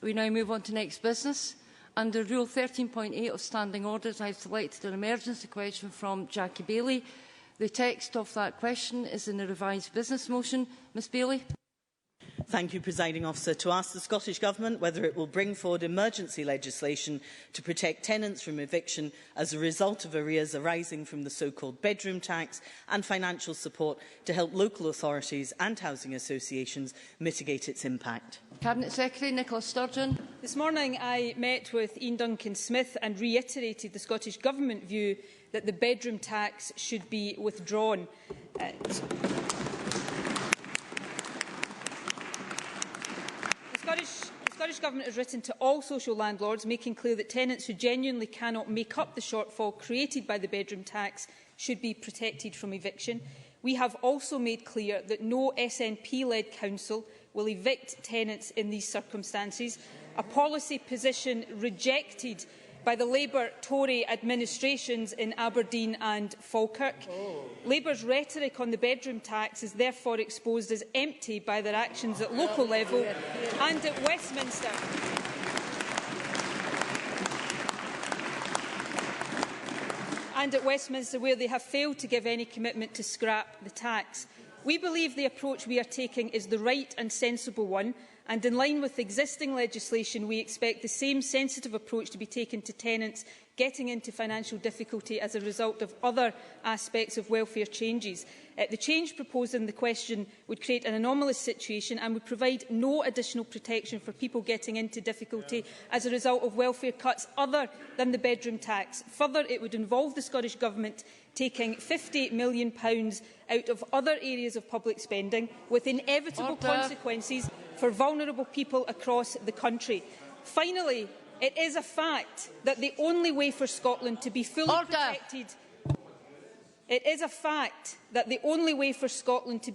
We now move on to next business. Under Rule 13.8 of Standing Orders, I have selected an emergency question from Jackie Baillie. The text of that question is in the revised business motion. Ms Baillie. Thank you, Presiding Officer. To ask the Scottish Government whether it will bring forward emergency legislation to protect tenants from eviction as a result of arrears arising from the so-called bedroom tax, and financial support to help local authorities and housing associations mitigate its impact. Cabinet Secretary Nicola Sturgeon. This morning I met with Ian Duncan-Smith and reiterated the Scottish Government view that the bedroom tax should be withdrawn. The Scottish Government has written to all social landlords, making clear that tenants who genuinely cannot make up the shortfall created by the bedroom tax should be protected from eviction. We have also made clear that no SNP-led council will evict tenants in these circumstances, a policy position rejected by the Labour-Tory administrations in Aberdeen and Falkirk. Labour's rhetoric on the bedroom tax is therefore exposed as empty by their actions at local level and at Westminster. Where they have failed to give any commitment to scrap the tax. We believe the approach we are taking is the right and sensible one, and in line with existing legislation, we expect the same sensitive approach to be taken to tenants getting into financial difficulty as a result of other aspects of welfare changes. The change proposed in the question would create an anomalous situation and would provide no additional protection for people getting into difficulty as a result of welfare cuts other than the bedroom tax. Further, it would involve the Scottish Government taking £50 million out of other areas of public spending, with inevitable consequences for vulnerable people across the country. Finally, it is a fact that the only way for Scotland to be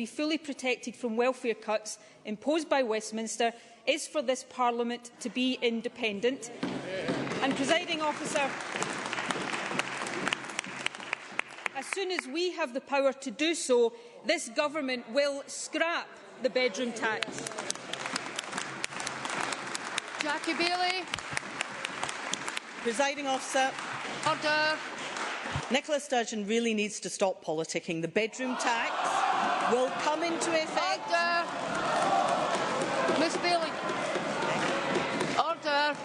fully protected from welfare cuts imposed by Westminster is for this Parliament to be independent. And, Presiding Officer, as soon as we have the power to do so, this Government will scrap the bedroom tax. Jackie Baillie. Presiding Officer. Order. Nicola Sturgeon really needs to stop politicking. The bedroom tax will come into effect. Order. Ms Baillie. Order.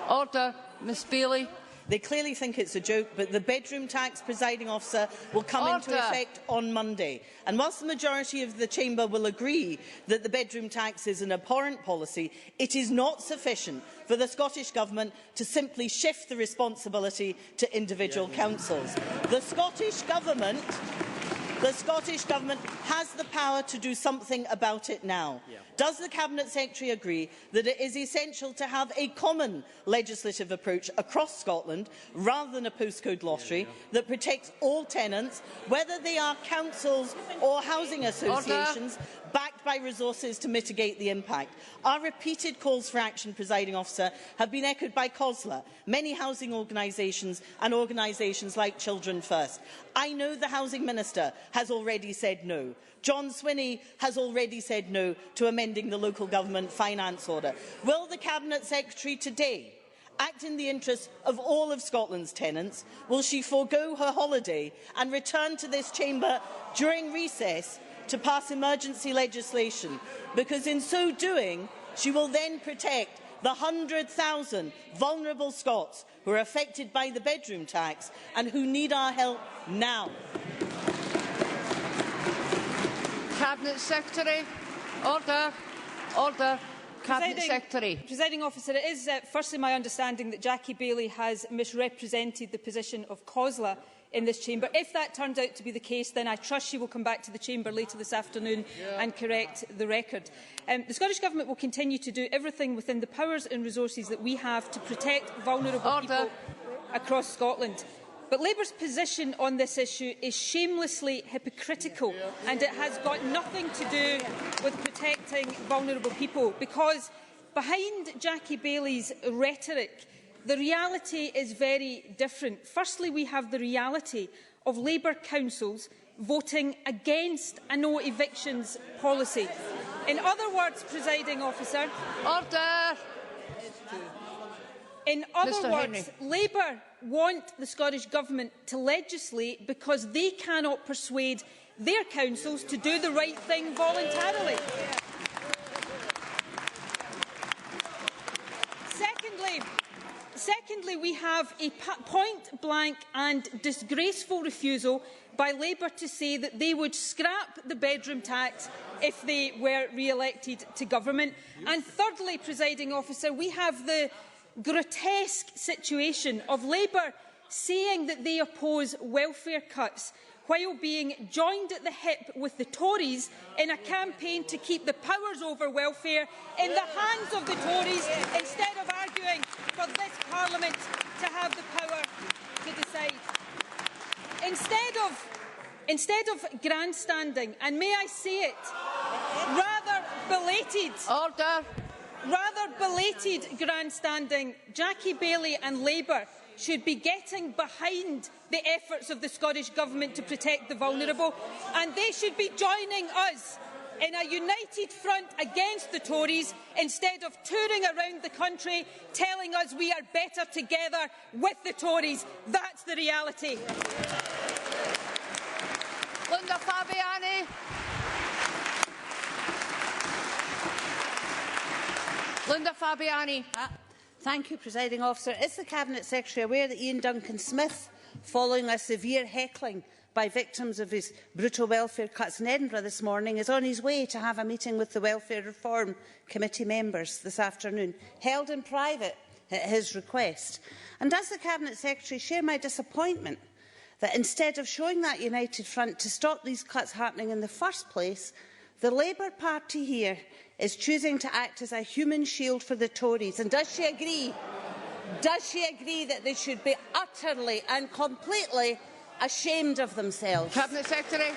Order. Ms Baillie. They clearly think it's a joke, but the bedroom tax, Presiding Officer, will come into effect on Monday. And whilst the majority of the Chamber will agree that the bedroom tax is an abhorrent policy, it is not sufficient for the Scottish Government to simply shift the responsibility to individual councils. The Scottish Government has the power to do something about it now. Does the Cabinet Secretary agree that it is essential to have a common legislative approach across Scotland, rather than a postcode lottery, that protects all tenants, whether they are councils or housing associations, backed by resources to mitigate the impact? Our repeated calls for action, Presiding Officer, have been echoed by COSLA, many housing organisations and organisations like Children First. I know the Housing Minister has already said no. John Swinney has already said no to amending the Local Government Finance Order. Will the Cabinet Secretary today act in the interest of all of Scotland's tenants? Will she forego her holiday and return to this chamber during recess to pass emergency legislation? Because in so doing, she will then protect the 100,000 vulnerable Scots who are affected by the bedroom tax and who need our help now. Cabinet Secretary. Order. Order. Cabinet Secretary. Presiding Officer, it is firstly my understanding that Jackie Baillie has misrepresented the position of COSLA in this chamber. If that turns out to be the case, then I trust she will come back to the chamber later this afternoon and correct the record. The Scottish Government will continue to do everything within the powers and resources that we have to protect vulnerable people across Scotland. But Labour's position on this issue is shamelessly hypocritical, and it has got nothing to do with protecting vulnerable people, because behind Jackie Baillie's rhetoric, the reality is very different. Firstly, we have the reality of Labour councils voting against a no evictions policy. In other words, Presiding Officer... Order! In other words, Labour want the Scottish Government to legislate because they cannot persuade their councils to do the right thing voluntarily. Secondly, we have a point-blank and disgraceful refusal by Labour to say that they would scrap the bedroom tax if they were re-elected to government. And thirdly, Presiding Officer, we have the grotesque situation of Labour saying that they oppose welfare cuts while being joined at the hip with the Tories in a campaign to keep the powers over welfare in the hands of the Tories instead of arguing for this Parliament to have the power to decide. Instead of grandstanding, and may I say it, rather belated grandstanding, Jackie Baillie and Labour should be getting behind the efforts of the Scottish Government to protect the vulnerable, and they should be joining us in a united front against the Tories instead of touring around the country telling us we are better together with the Tories. That's the reality. Linda Fabiani. Linda Fabiani. Thank you, Presiding Officer. Is the Cabinet Secretary aware that Ian Duncan-Smith, following a severe heckling by victims of his brutal welfare cuts in Edinburgh this morning, is on his way to have a meeting with the Welfare Reform Committee members this afternoon, held in private at his request? And does the Cabinet Secretary share my disappointment that instead of showing that united front to stop these cuts happening in the first place, the Labour Party here is choosing to act as a human shield for the Tories? And does she agree that they should be utterly and completely ashamed of themselves? Cabinet Secretary.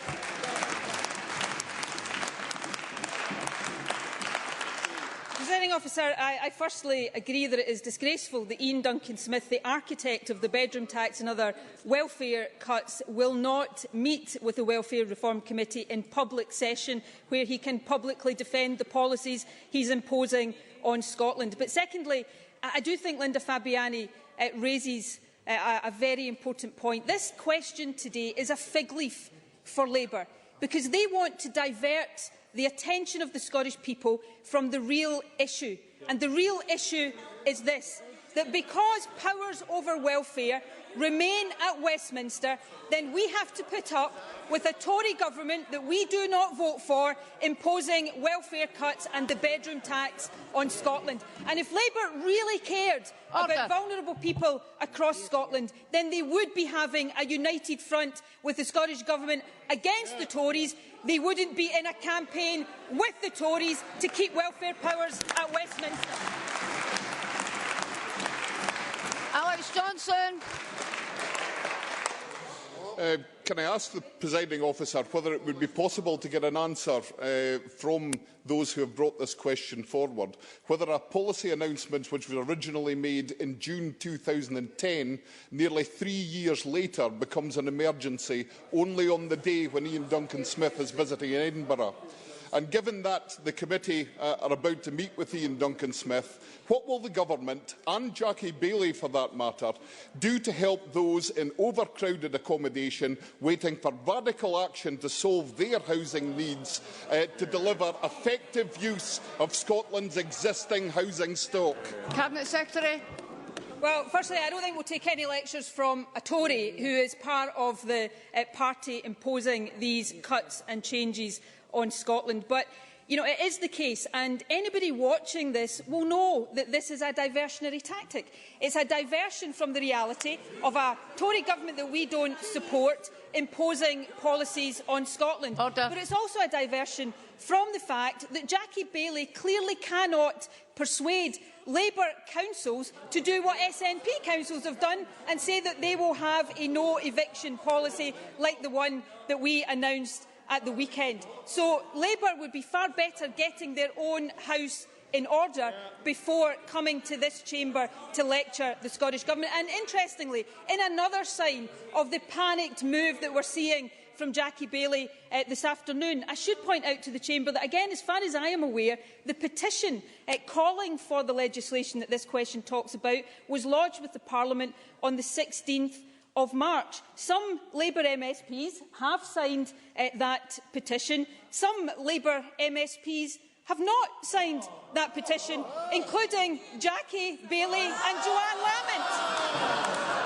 Presiding Officer, I firstly agree that it is disgraceful that Ian Duncan-Smith, the architect of the bedroom tax and other welfare cuts, will not meet with the Welfare Reform Committee in public session where he can publicly defend the policies he is imposing on Scotland. But secondly, I do think Linda Fabiani raises a very important point. This question today is a fig leaf for Labour because they want to divert the attention of the Scottish people from the real issue. And the real issue is this, that because powers over welfare remain at Westminster, then we have to put up with a Tory government that we do not vote for imposing welfare cuts and the bedroom tax on Scotland. And if Labour really cared about vulnerable people across Scotland, then they would be having a united front with the Scottish Government against the Tories. They wouldn't be in a campaign with the Tories to keep welfare powers at Westminster. Alex Johnson. Can I ask the Presiding Officer whether it would be possible to get an answer from those who have brought this question forward, whether a policy announcement which was originally made in June 2010, nearly 3 years later, becomes an emergency only on the day when Ian Duncan-Smith is visiting Edinburgh? And given that the committee are about to meet with Ian Duncan-Smith, what will the Government, and Jackie Baillie for that matter, do to help those in overcrowded accommodation waiting for radical action to solve their housing needs to deliver effective use of Scotland's existing housing stock? Cabinet Secretary. Well, firstly, I don't think we'll take any lectures from a Tory who is part of the party imposing these cuts and changes on Scotland. But, you know, it is the case, and anybody watching this will know that this is a diversionary tactic. It's a diversion from the reality of a Tory government that we don't support imposing policies on Scotland. Order. But it's also a diversion from the fact that Jackie Baillie clearly cannot persuade Labour councils to do what SNP councils have done and say that they will have a no eviction policy like the one that we announced at the weekend. So Labour would be far better getting their own house in order before coming to this chamber to lecture the Scottish Government. And interestingly, in another sign of the panicked move that we're seeing from Jackie Baillie this afternoon. I should point out to the Chamber that, again, as far as I am aware, the petition calling for the legislation that this question talks about was lodged with the Parliament on the 16th of March. Some Labour MSPs have signed that petition. Some Labour MSPs have not signed that petition, including Jackie Baillie and Joanne Lamont.